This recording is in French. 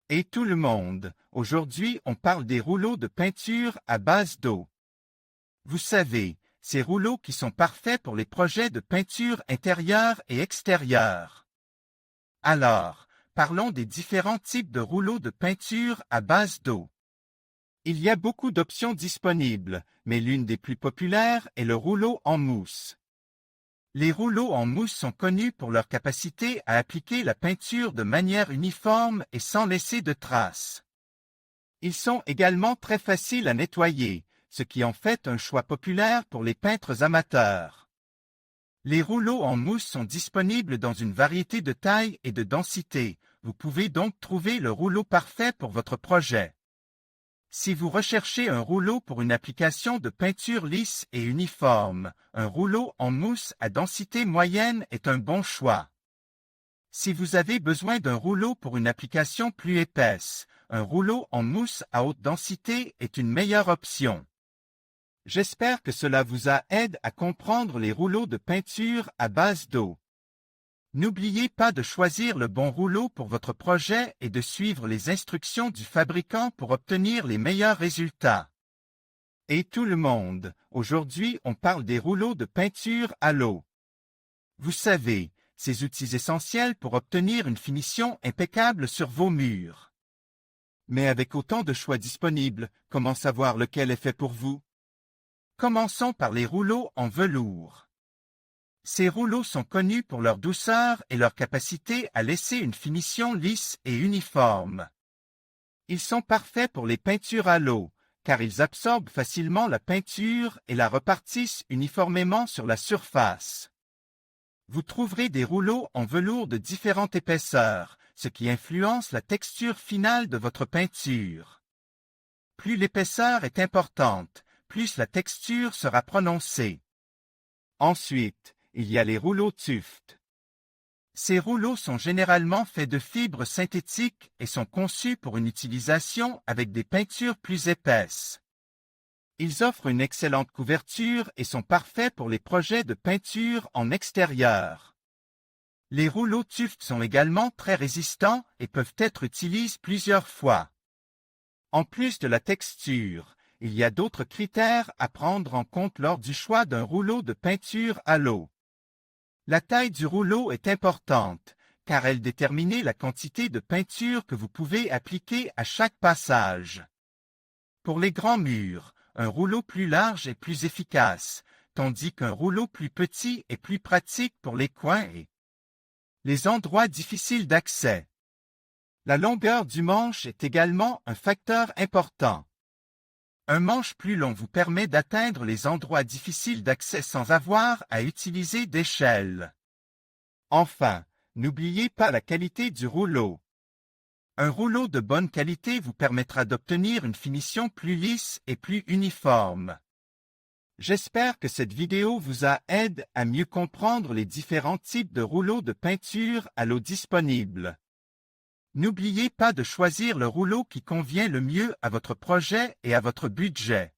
Et tout le monde, aujourd'hui on parle des rouleaux de peinture à base d'eau. Vous savez, ces rouleaux qui sont parfaits pour les projets de peinture intérieure et extérieure. Alors, parlons des différents types de rouleaux de peinture à base d'eau. Il y a beaucoup d'options disponibles, mais l'une des plus populaires est le rouleau en mousse. Les rouleaux en mousse sont connus pour leur capacité à appliquer la peinture de manière uniforme et sans laisser de traces. Ils sont également très faciles à nettoyer, ce qui en fait un choix populaire pour les peintres amateurs. Les rouleaux en mousse sont disponibles dans une variété de tailles et de densités. Vous pouvez donc trouver le rouleau parfait pour votre projet. Si vous recherchez un rouleau pour une application de peinture lisse et uniforme, un rouleau en mousse à densité moyenne est un bon choix. Si vous avez besoin d'un rouleau pour une application plus épaisse, un rouleau en mousse à haute densité est une meilleure option. J'espère que cela vous aide à comprendre les rouleaux de peinture à base d'eau. N'oubliez pas de choisir le bon rouleau pour votre projet et de suivre les instructions du fabricant pour obtenir les meilleurs résultats. Et tout le monde, aujourd'hui on parle des rouleaux de peinture à l'eau. Vous savez, ces outils essentiels pour obtenir une finition impeccable sur vos murs. Mais avec autant de choix disponibles, comment savoir lequel est fait pour vous? Commençons par les rouleaux en velours. Ces rouleaux sont connus pour leur douceur et leur capacité à laisser une finition lisse et uniforme. Ils sont parfaits pour les peintures à l'eau, car ils absorbent facilement la peinture et la repartissent uniformément sur la surface. Vous trouverez des rouleaux en velours de différentes épaisseurs, ce qui influence la texture finale de votre peinture. Plus l'épaisseur est importante, plus la texture sera prononcée. Ensuite, il y a les rouleaux tufts. Ces rouleaux sont généralement faits de fibres synthétiques et sont conçus pour une utilisation avec des peintures plus épaisses. Ils offrent une excellente couverture et sont parfaits pour les projets de peinture en extérieur. Les rouleaux tufts sont également très résistants et peuvent être utilisés plusieurs fois. En plus de la texture, il y a d'autres critères à prendre en compte lors du choix d'un rouleau de peinture à l'eau. La taille du rouleau est importante, car elle détermine la quantité de peinture que vous pouvez appliquer à chaque passage. Pour les grands murs, un rouleau plus large est plus efficace, tandis qu'un rouleau plus petit est plus pratique pour les coins et les endroits difficiles d'accès. La longueur du manche est également un facteur important. Un manche plus long vous permet d'atteindre les endroits difficiles d'accès sans avoir à utiliser d'échelle. Enfin, n'oubliez pas la qualité du rouleau. Un rouleau de bonne qualité vous permettra d'obtenir une finition plus lisse et plus uniforme. J'espère que cette vidéo vous aide à mieux comprendre les différents types de rouleaux de peinture à l'eau disponibles. N'oubliez pas de choisir le rouleau qui convient le mieux à votre projet et à votre budget.